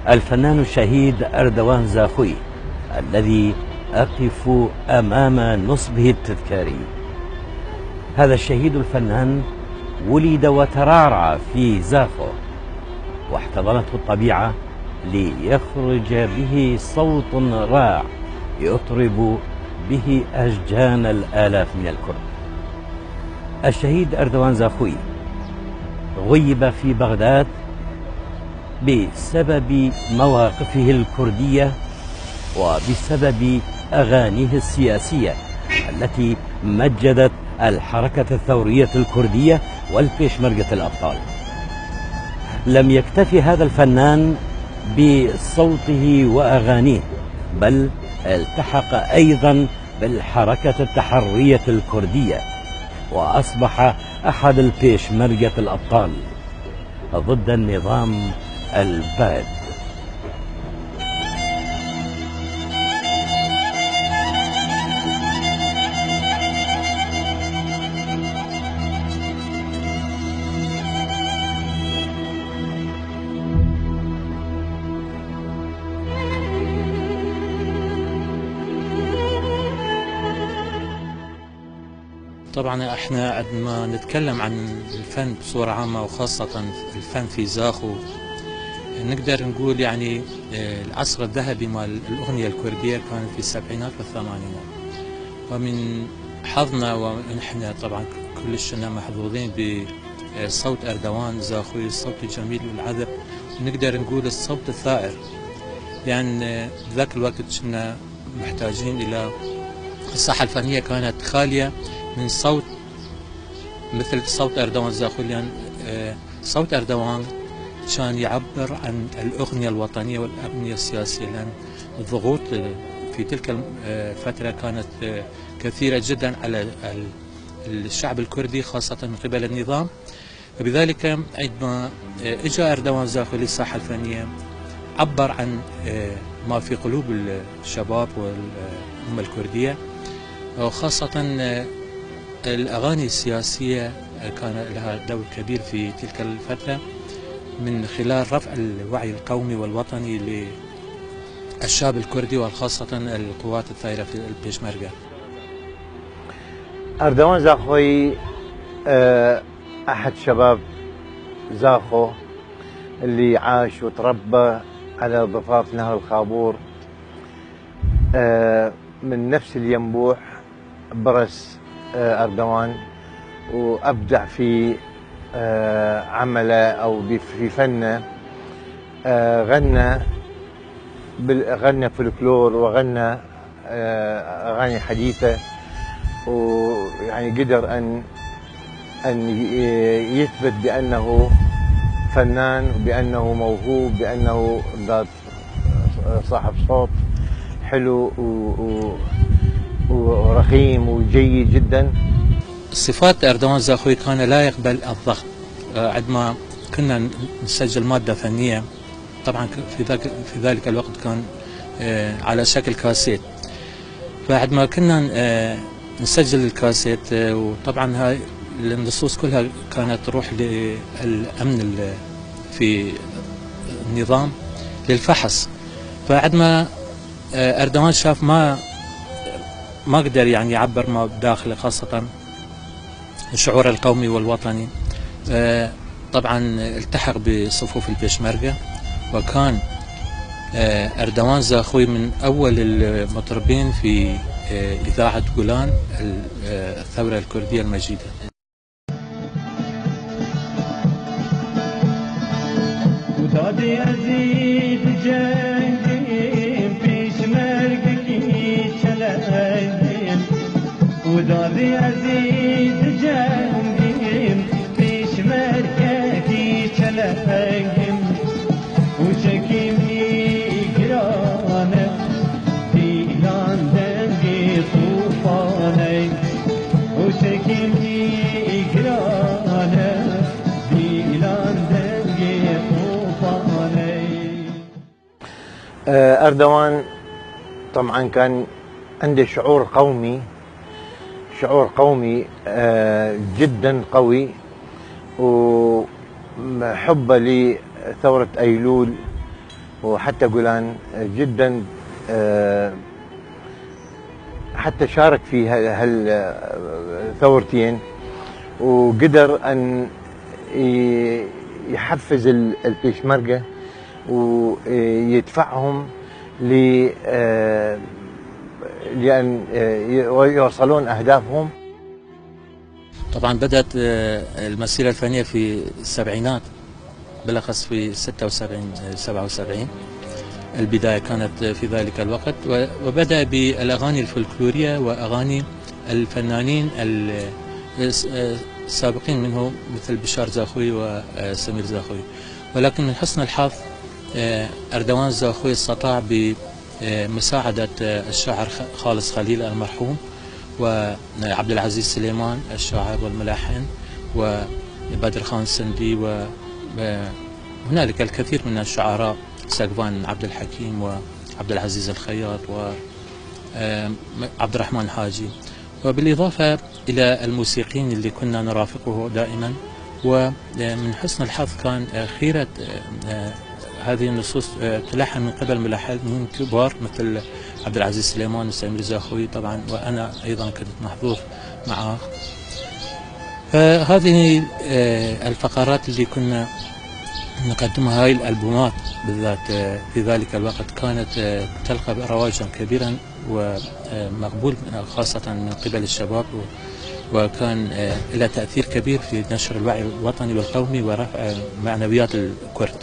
الفنان الشهيد أردوان زاخوي الذي أقف أمام نصبه التذكاري. هذا الشهيد الفنان ولد وترعرع في زاخو، واحتضنته الطبيعة ليخرج به صوت راع يطرب به أشجان الآلاف من الكرد. الشهيد أردوان زاخوي غيب في بغداد بسبب مواقفه الكردية وبسبب أغانيه السياسية التي مجدت الحركة الثورية الكردية والبيشمركة الأبطال. لم يكتفي هذا الفنان بصوته وأغانيه، بل التحق أيضا بالحركة التحرية الكردية، وأصبح أحد البيشمركة الأبطال ضد النظام البائد. طبعا احنا عندما نتكلم عن الفن بصورة عامة وخاصة الفن في زاخو، نقدر نقول يعني العصر الذهبي مال الأغنية الكردية كان في السبعينات والثمانينات، ومن حظنا ونحن طبعا كلش محظوظين بصوت أردوان زاخوي، الصوت الجميل والعذب، نقدر نقول الصوت الثائر، لأن ذاك الوقت كنا محتاجين إلى الساحة الفنية كانت خالية من صوت مثل صوت أردوان زاخوي، لأن صوت أردوان كان يعبر عن الأغنية الوطنية والأغنية السياسية، لأن الضغوط في تلك الفترة كانت كثيرة جدا على الشعب الكردي خاصة من قبل النظام. وبذلك عندما اجى أردوان زاخوي للساحة الفنية عبر عن ما في قلوب الشباب والأمة الكردية، وخاصة الأغاني السياسية كان لها دور كبير في تلك الفترة من خلال رفع الوعي القومي والوطني للشعب الكردي وخاصة القوات الثائرة في البيشمركة. أردوان زاخوي أحد شباب زاخو اللي عاش وتربى على ضفاف نهر الخابور، من نفس الينبوع برز أردوان وأبدع في عمله أو في فنه. غنى فولكلور وغنى أغاني حديثة، ويعني قدر أن يثبت بأنه فنان، بأنه موهوب، بأنه صاحب صوت حلو ورخيم وجيد جدا. صفات أردوان زاخوي كان لا يقبل الضغط. عندما كنا نسجل مادة فنية، طبعا في ذلك الوقت كان على شكل كاسيت، فعندما كنا نسجل الكاسيت، وطبعا هاي النصوص كلها كانت تروح للأمن في النظام للفحص، فعندما أردوان شاف ما قدر يعني يعبر ما بداخله خاصة الشعور القومي والوطني، طبعا التحق بصفوف البيشمركة، وكان أردوان زاخوي من أول المطربين في إذاعة جولان الثورة الكردية المجيدة. ودادي عزيز جنبي بيشمركي كلام وشكيمي قرانه ديلان دنقي طوفاني وشكيمي قرانه ديلان دنقي طوفاني. أردوان طبعا كان عنده شعور قومي جدا قوي، وحبه لثورة أيلول وحتى جولان جدا، حتى شارك في هالثورتين، وقدر أن يحفز البيشمركة ويدفعهم لأن يوصلون أهدافهم. طبعا بدأت المسيرة الفنية في السبعينات، بالأخص في 76 77. البداية كانت في ذلك الوقت، وبدأ بالأغاني الفلكلورية وأغاني الفنانين السابقين منه مثل بشار زاخوي وسمير زاخوي. ولكن من حسن الحظ أردوان زاخوي استطاع بمساعدة الشاعر خالص خليل المرحوم وعبد العزيز سليمان الشاعر والملحن وبدر خان سندي، وهنالك الكثير من الشعراء، سقفان عبد الحكيم وعبد العزيز الخياط وعبد الرحمن حاجي، وبالإضافة إلى الموسيقيين اللي كنا نرافقه دائما. ومن حسن الحظ كان خيرة هذه النصوص تلحن من قبل ملحنين كبار مثل عبد العزيز سليمان وسمير زاخوي طبعا، وأنا أيضا كنت محظوظ معه. فهذه الفقرات اللي كنا نقدمها، هاي الألبومات بالذات في ذلك الوقت كانت تلقى رواجا كبيرا ومقبول خاصة من قبل الشباب، وكان له تأثير كبير في نشر الوعي الوطني والقومي ورفع معنويات الكرد.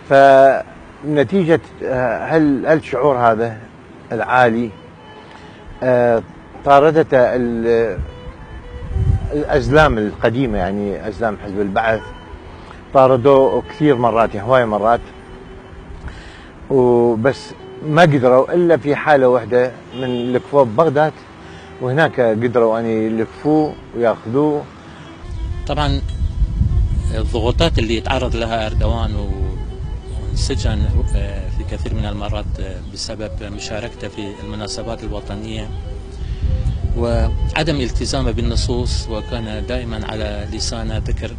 فنتيجة هالشعور هذا العالي طاردته الأزلام القديمة، يعني أزلام حزب البعث طاردوه كثير مرات، هواية مرات، وبس ما قدروا إلا في حالة واحدة من لكفوه ببغداد، وهناك قدروا أن يلكفوه ويأخذوه. طبعا الضغوطات اللي يتعرض لها أردوان وانسجن في كثير من المرات بسبب مشاركته في المناسبات الوطنية وعدم التزامه بالنصوص، وكان دائما على لسانه ذكر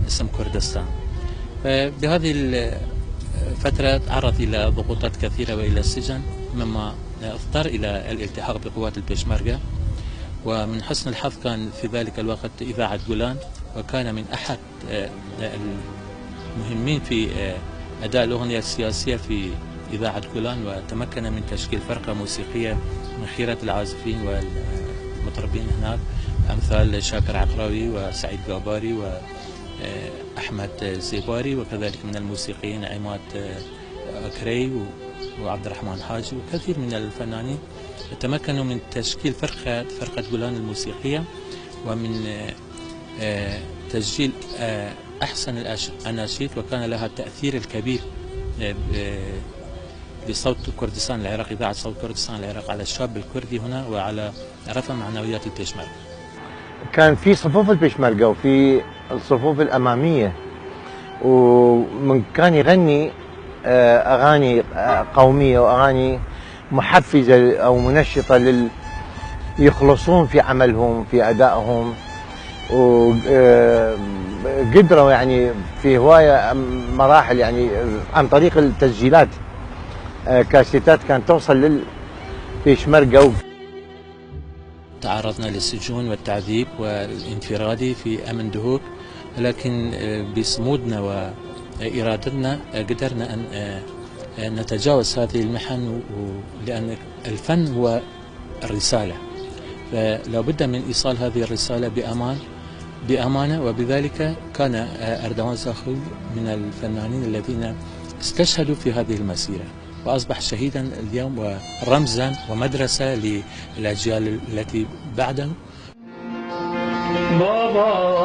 اسم كردستان. بهذه الفترة تعرض إلى ضغوطات كثيرة وإلى السجن، مما اضطر إلى الالتحاق بقوات البيشمركة. ومن حسن الحظ كان في ذلك الوقت إذاعة جولان، وكان من أحد المهمين في أداء الأغنية السياسية في إذاعة جولان، وتمكن من تشكيل فرقة موسيقية من خيرة العازفين والمطربين هناك أمثال شاكر عقراوي وسعيد قاباري وأحمد زيباري، وكذلك من الموسيقيين عماد أكري وعبد الرحمن حاجي وكثير من الفنانين. تمكنوا من تشكيل فرقة جولان الموسيقية، ومن تسجيل أحسن الأناشيد، وكان لها التأثير الكبير لصوت كردستان العراق، إذاعة صوت كردستان العراق، على الشاب الكردي هنا وعلى رفع معنويات البيشمركة. كان في صفوف البيشمركة وفي الصفوف الأمامية، ومن كان يغني أغاني قومية وأغاني محفزة أو منشطة يخلصون في عملهم في أدائهم، وقدروا يعني في هواية مراحل يعني عن طريق التسجيلات، كاسيتات كانت توصل للبيشمركة. تعرضنا للسجون والتعذيب والانفرادي في أمن دهوك، لكن بصمودنا وإرادتنا قدرنا أن نتجاوز هذه المحن، لأن الفن هو الرسالة، فلا بد من إيصال هذه الرسالة بأمانة، وبذلك كان أردوان زاخوي من الفنانين الذين استشهدوا في هذه المسيرة، وأصبح شهيدا اليوم ورمزا ومدرسة للأجيال التي بعده. بابا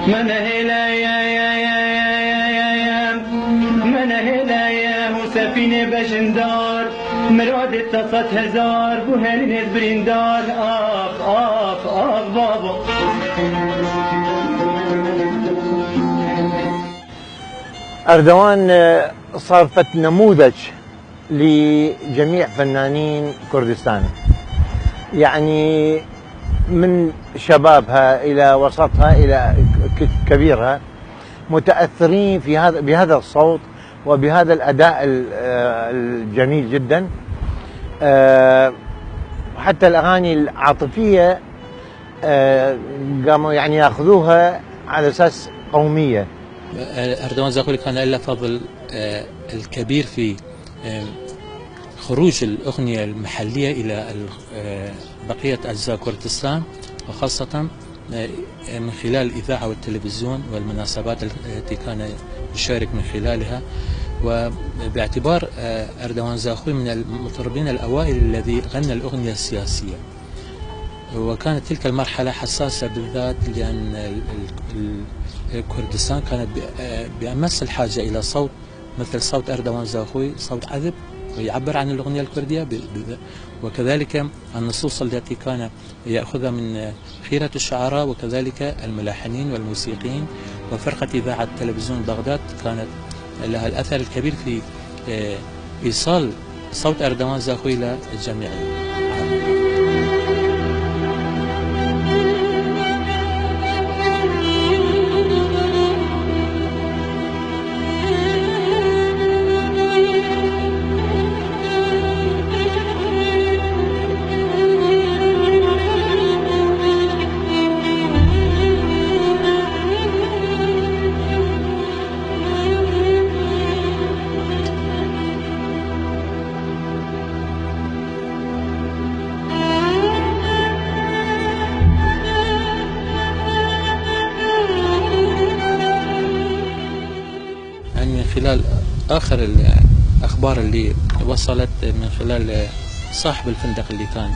من هلا يا من هلا يا سفينة بجندار مراد اتصت هزار بوهالي برندار آخ آخ آخ بابا. أردوان صارت نموذج لجميع فنانين كردستان، يعني من شبابها إلى وسطها إلى كبيرها متأثرين بهذا الصوت وبهذا الأداء الجميل جدا. حتى الأغاني العاطفية قاموا يعني يأخذوها على أساس قومية. أردوان زاخوي كان له فضل الكبير في خروج الأغنية المحلية إلى بقية أجزاء كردستان، وخاصة من خلال الإذاعة والتلفزيون والمناسبات التي كان يشارك من خلالها. وباعتبار أردوان زاخوي من المطربين الأوائل الذي غنى الأغنية السياسية، وكانت تلك المرحلة حساسة بالذات لأن كردستان كانت بأمس الحاجة إلى صوت مثل صوت أردوان زاخوي، صوت عذب ويعبر عن الأغنية الكردية، وكذلك النصوص التي كان يأخذها من خيرة الشعراء وكذلك الملحنين والموسيقيين. وفرقة إذاعة تلفزيون بغداد كانت لها الأثر الكبير في إيصال صوت أردوان زاخوي إلى الجميع. خلال آخر الأخبار اللي وصلت من خلال صاحب الفندق اللي كان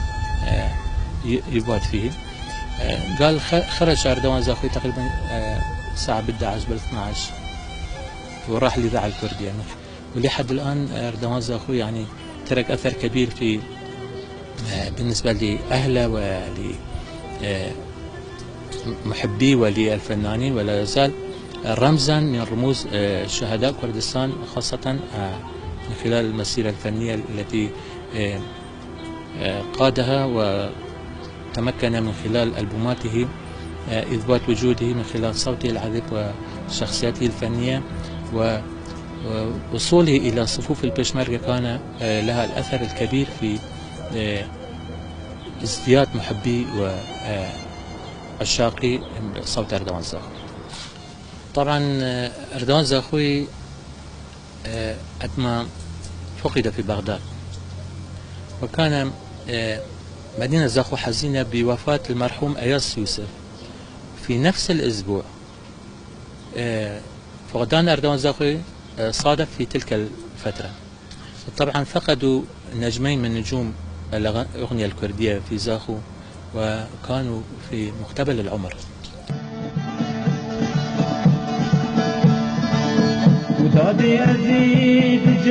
يبات فيه، قال خرج أردوان زاخوي تقريبا الساعة 11 بال12 وراح للإذاعة الكردية، ولحد الآن أردوان زاخوي يعني ترك أثر كبير في بالنسبة لأهله ولمحبيه وللفنانين، ولا يزال رمزا من رموز شهداء كردستان، خاصة من خلال المسيرة الفنية التي قادها وتمكن من خلال ألبوماته إثبات وجوده من خلال صوته العذب وشخصيته الفنية، ووصوله إلى صفوف البشمركة كان لها الأثر الكبير في ازدياد محبي وعشاقي صوت أردوان زاخوي. طبعا أردوان زاخوي عندما فقد في بغداد، وكان مدينة زاخو حزينة بوفاة المرحوم أياس يوسف في نفس الأسبوع. فقدان أردوان زاخوي صادف في تلك الفترة. طبعا فقدوا نجمين من نجوم الأغنية الكردية في زاخو، وكانوا في مقتبل العمر. وداد يزيد